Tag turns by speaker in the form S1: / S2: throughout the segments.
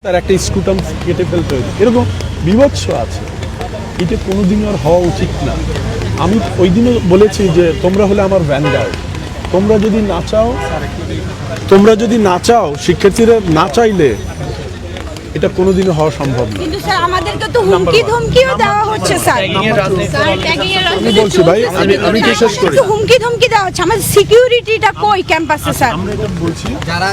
S1: তার একটা স্কুটাম কেটে ফেলতে হয়েছে, এরকম বিভৎস আছে। এটা কোনোদিনও আর হওয়া উচিত না। আমি ওই দিনও বলেছি যে তোমরা হলে আমার ভ্যানগার্ড। তোমরা যদি না চাও শিক্ষার্থীরা না চাইলে এটা কোনোদিনও হওয়া সম্ভব না।
S2: কিন্তু স্যার আমাদেরকে তো হুমকি ধমকিও দেওয়া হচ্ছে স্যার।
S1: আমি বলছি ভাই, আমি কি শেষ করি?
S2: হুমকি ধমকি দেওয়া হচ্ছে, আমাদের সিকিউরিটিটা কই ক্যাম্পাসে স্যার?
S1: আমরা এটা বলছি,
S3: যারা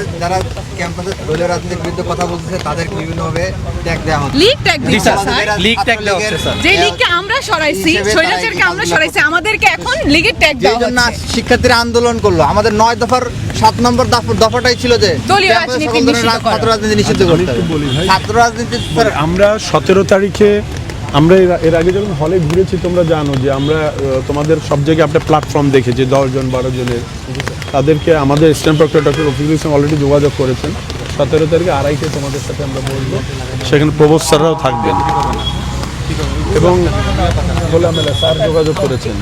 S3: ক্যাম্পাসে দলীয় রাজনীতির বিরুদ্ধে কথা বলতেছে তাদেরকে বিভিন্নভাবে ট্যাগ দেওয়া হচ্ছে।
S4: লিগ ট্যাগ দিচ্ছে স্যার।
S3: লিগ ট্যাগ দেওয়া হচ্ছে স্যার।
S4: যে লিগকে আমরা সরাইছি, স্বৈরাচারকে আমরা সরাইছি, আমাদেরকে এখন লিগের ট্যাগ দেওয়া
S3: যেজন্য
S4: হচ্ছে।
S3: শিক্ষার্থীরা আন্দোলন করলো। আমাদের 9 দফার 7 নম্বর দফাটাই ছিল যে
S4: দলীয়
S3: ক্যাম্পাসে
S4: রাজনীতি
S3: সকল ধরনের
S4: নিষিদ্ধ করা।
S3: ছাত্র রাজনীতি নিষিদ্ধ
S1: আমি
S3: করতে
S1: একটু
S3: হবে।
S1: বলি ভাই,
S3: ছাত্র রাজনীতি স্যার,
S1: আমরা 17 তারিখে আমরা এর আগে যখন হলে ঘুরেছি তোমরা জানো যে আমরা তোমাদের সব জায়গায় একটা প্ল্যাটফর্ম দেখেছি 10 জন 12 জনের, তাদেরকে আমাদের stand proctor doctor Rafiqul Islam already যোগাযোগ করেছেন। 17 তারিখে 2:30 তোমাদের সাথে আমরা বলবো, সেখানে প্রবোস স্যাররাও থাকবেন এবং গোলামেলা স্যার যোগাযোগ করেছেন।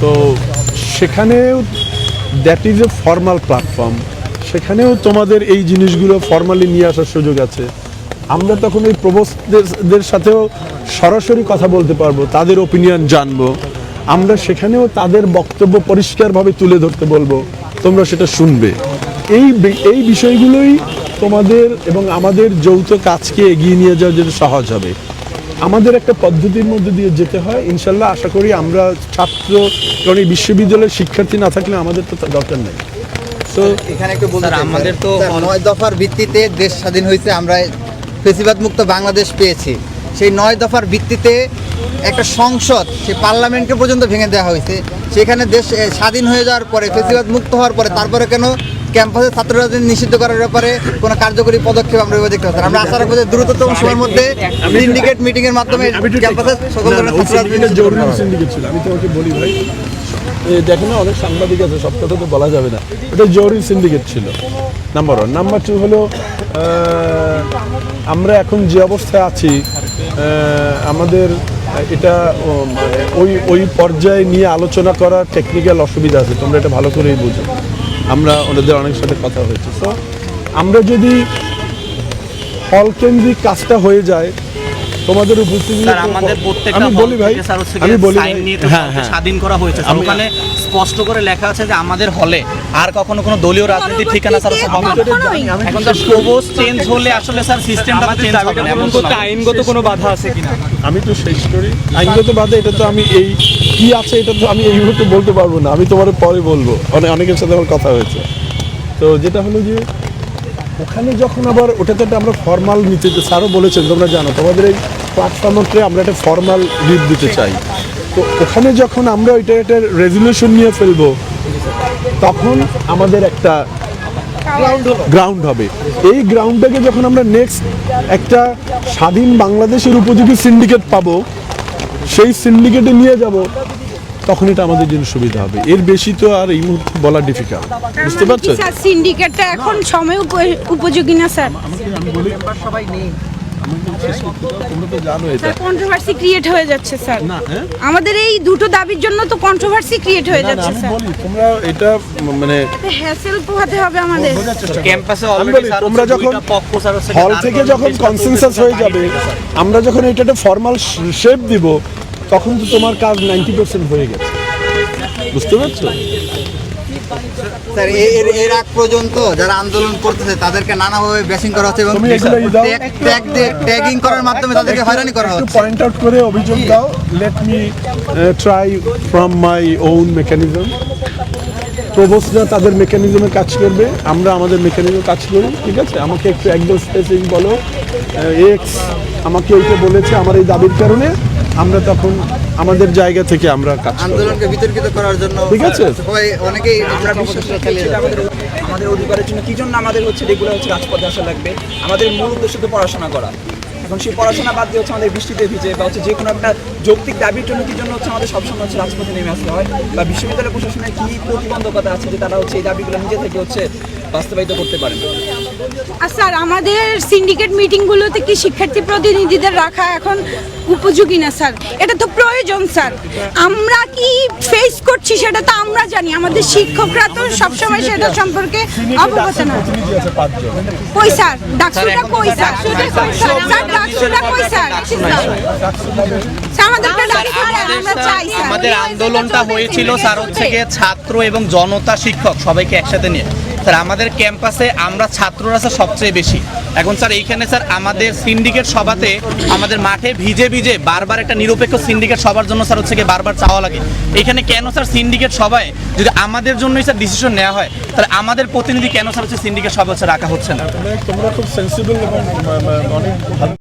S1: তো সেখানেও that is a formal platform, সেখানেও তোমাদের এই জিনিসগুলো ফর্মালি নিয়ে আসার সুযোগ আছে। আমরা তখন ওই প্রবোসদের সাথেও সরাসরি কথা বলতে পারবো, তাদের ওপিনিয়ন জানবো। আমরা সেখানেও তাদের বক্তব্য পরিষ্কারভাবে তুলে ধরতে বলবো, তোমরা সেটা শুনবে। এই বিষয়গুলোই তোমাদের এবং আমাদের যৌথ কাজকে এগিয়ে নিয়ে যাওয়া যেতে সহজ হবে। আমাদের একটা পদ্ধতির মধ্যে দিয়ে যেতে হয়, ইনশাল্লাহ আশা করি আমরা ছাত্র, কারণ এই বিশ্ববিদ্যালয়ের শিক্ষার্থী না থাকলে আমাদের তো দরকার নেই। তো
S3: এখানে একটু বলতে
S5: স্যার, আমাদের তো
S3: 9 দফার ভিত্তিতে দেশ স্বাধীন হয়েছে, আমরা ফেসিবাদ মুক্ত বাংলাদেশ পেয়েছি। সেই 9 দফার ভিত্তিতে একটা সংসদ, সেই পার্লামেন্টকে পর্যন্ত ভেঙে দেওয়া হয়েছে। সেখানে দেশ স্বাধীন হয়ে যাওয়ার পরে, ফেসিবাদ মুক্ত হওয়ার পরে, তারপরে কেন ক্যাম্পাসে ছাত্র রাজনীতি নিষিদ্ধ করার ব্যাপারে কোনো কার্যকরী পদক্ষেপ আমরা এভাবে দেখতে পাচ্ছি। আমরা আশা রাখবো যে দ্রুততম সময়ের মধ্যে সিন্ডিকেট মিটিং এর মাধ্যমে ক্যাম্পাসে সকল ধরনের ছাত্র রাজনীতি
S1: জরুরি সিন্ডিকেট ছিল। আমি তোমাকে বলি ভাই, দেখো না অনেক সাংবাদিক আছে, সব কথা তো বলা যাবে না। এটা জরুরি সিন্ডিকেট ছিল, নাম্বার 1। নাম্বার 2 হলো আমরা এখন যে অবস্থায় আছি, আমাদের এটা ওই পর্যায়ে নিয়ে আলোচনা করার টেকনিক্যাল অসুবিধা আছে, তোমরা এটা ভালো করেই বুঝো। আমরা ওনাদের অনেক সাথে কথা হয়েছে। তো আমরা যদি হল কেন্দ্রিক কাজটা হয়ে যায়, তোমাদের উপস্থিতি,
S5: স্যার আমাদের প্রত্যেকটা
S1: আমি বলি ভাই, আমি বলি
S5: সাইন নিয়ে তো
S1: হ্যাঁ হ্যাঁ
S5: স্বাধীন করা হয়েছে স্যার। ওখানে স্পষ্ট করে লেখা আছে যে আমাদের হলে আর কখনো কোনো দলীয় রাজনীতির ঠিকানা স্যার হবে না। এখন স্যার প্রবোজ চেঞ্জ হলে আসলে স্যার সিস্টেমটা চেঞ্জ হবে না। এমন কোনো
S6: আইনগত কোনো বাধা আছে কিনা?
S1: আমি তো শেষ করি। আইনগত বাধা এটা তো আমি এই কি আছে এটা তো আমি এই মুহূর্তে বলতে পারবো না, আমি তোমার পরে বলবো। অনেকের সাথে আমার কথা হয়েছে। তো যেটা হলো যে ওখানে যখন আবার ওটাতে আমরা ফর্মাল নিতে, স্যারও বলেছেন তোমরা জানো, তোমাদের এই প্ল্যাটফর্মে আমরা একটা ফর্মাল লিড দিতে চাই। তো ওখানে যখন আমরা ওইটা একটা রেজলিউশন নিয়ে ফেলবো, তখন আমাদের একটা গ্রাউন্ড হবে। এই গ্রাউন্ডটাকে যখন আমরা নেক্সট একটা স্বাধীন বাংলাদেশের উপযোগী সিন্ডিকেট পাবো, সেই সিন্ডিকেটে নিয়ে যাব, তখন এটা আমাদের জন্য সুবিধা হবে। এর বেশি তো আর এই মুহূর্তে বলা ডিফিকাল্ট, বুঝতে পারছো?
S2: স্যার সিন্ডিকেটটা এখন সময় উপযোগী না স্যার।
S3: সবাই নেই।
S1: তোমরা তো জানো এটা
S2: স্যার কন্ট্রোভার্সি ক্রিয়েট হয়ে যাচ্ছে স্যার।
S1: না, হ্যাঁ
S2: আমাদের এই দুটো দাবির জন্য তো কন্ট্রোভার্সি ক্রিয়েট হয়ে যাচ্ছে
S1: আমি
S2: স্যার।
S1: বলি তোমরা এটা মানে
S2: হ্যাসেল পোহাতে হবে আমাদের।
S1: বোঝার চেষ্টা করো।
S5: ক্যাম্পাসে
S1: আমি
S5: অলরেডি
S1: বলি,
S5: স্যার
S1: তোমরা যখন
S5: পক্ষ স্যার হচ্ছে
S1: হল থেকে যখন কনসেনসাস হয়ে যাবে, আমরা যখন এটা একটা ফর্মাল শেপ দিব, তখন তো তোমার কাজ 90% হয়ে গেছে, বুঝতে পারছো?
S3: স্যার এর আগ পর্যন্ত যারা আন্দোলন করতেছে তাদেরকে নানাভাবে ব্যাশিং করা হচ্ছে এবং
S1: তুমি এগুলো দাও।
S3: ট্যাগিং করার মাধ্যমে তাদেরকে হয়রানি করা
S1: একটু
S3: হচ্ছে।
S1: পয়েন্ট আউট করে অভিযোগ দাও। Let me try from my own mechanism. প্রবোসরা তাদের মেকানিজমে কাজ করবে, আমরা আমাদের মেকানিজমে কাজ করি, ঠিক আছে? আমাকে একটু একদম স্পেসিফিক বলো, এক্স আমাকে এইটা বলেছে আমার এই দাবির কারণে, আমরা তখন আমাদের জায়গা থেকে আমরা কাজ করব।
S3: আন্দোলনকে বিতর্কিত করার জন্য
S1: ঠিক আছে।
S3: সবাই অনেকেই
S6: আমরা বিশ্বাস করি সেটা আমাদের অধিকারের জন্য। কি জন্য আমাদের রেগুলার রাজপথে আসা লাগবে? আমাদের মূল উদ্দেশ্য তো পড়াশোনা করা। এখন সেই পড়াশোনা বাদ দিয়ে হচ্ছে আমাদের বৃষ্টিতে ভিজে বা হচ্ছে যে কোনো একটা যৌক্তিক দাবির জন্য হচ্ছে আমাদের সবসময় হচ্ছে রাজপথে নেমে আসতে হয়, বা বিশ্ববিদ্যালয় প্রশাসনের কি প্রতিবন্ধকতা আছে যে তারা হচ্ছে এই দাবিগুলো নিজে থেকে হচ্ছে বাস্তবায়িত করতে পারেন?
S2: আর স্যার আমাদের সিন্ডিকেট মিটিংগুলোতে কি শিক্ষার্থী প্রতিনিধিদের রাখা এখন উপযোগী না স্যার? এটা তো প্রয়োজন স্যার। আমরা কি ফেস করছি সেটা তো আমরা জানি, আমাদের শিক্ষকরা তো সবসময় সেটা সম্পর্কে অবগত না। কই স্যার ডাকসুটা কই স্যার? স্যার ডাকসুটা কই স্যার? স্যার আমাদেরকে ডাকসুটা আমরা চাই স্যার।
S5: আমাদের আন্দোলনটা হয়েছিল স্যার হচ্ছে গিয়ে ছাত্র এবং জনতা শিক্ষক সবাইকে একসাথে নিয়ে। স্যার আমাদের ক্যাম্পাসে আমরা ছাত্ররা স্যার সবচেয়ে বেশি। এখন স্যার এইখানে স্যার আমাদের সিন্ডিকেট সভাতে আমাদের মাঠে ভিজে ভিজে বারবার একটা নিরপেক্ষ সিন্ডিকেট সবার জন্য স্যার হচ্ছে গিয়ে বারবার চাওয়া লাগে। এখানে কেন স্যার সিন্ডিকেট সভায় যদি আমাদের জন্যই স্যার ডিসিশন নেওয়া হয়, তাহলে আমাদের প্রতিনিধি কেন স্যার হচ্ছে সিন্ডিকেট সভা হচ্ছে রাখা হচ্ছে না?
S1: তোমরা খুব সেন্সিবল এবং অনেক ভালো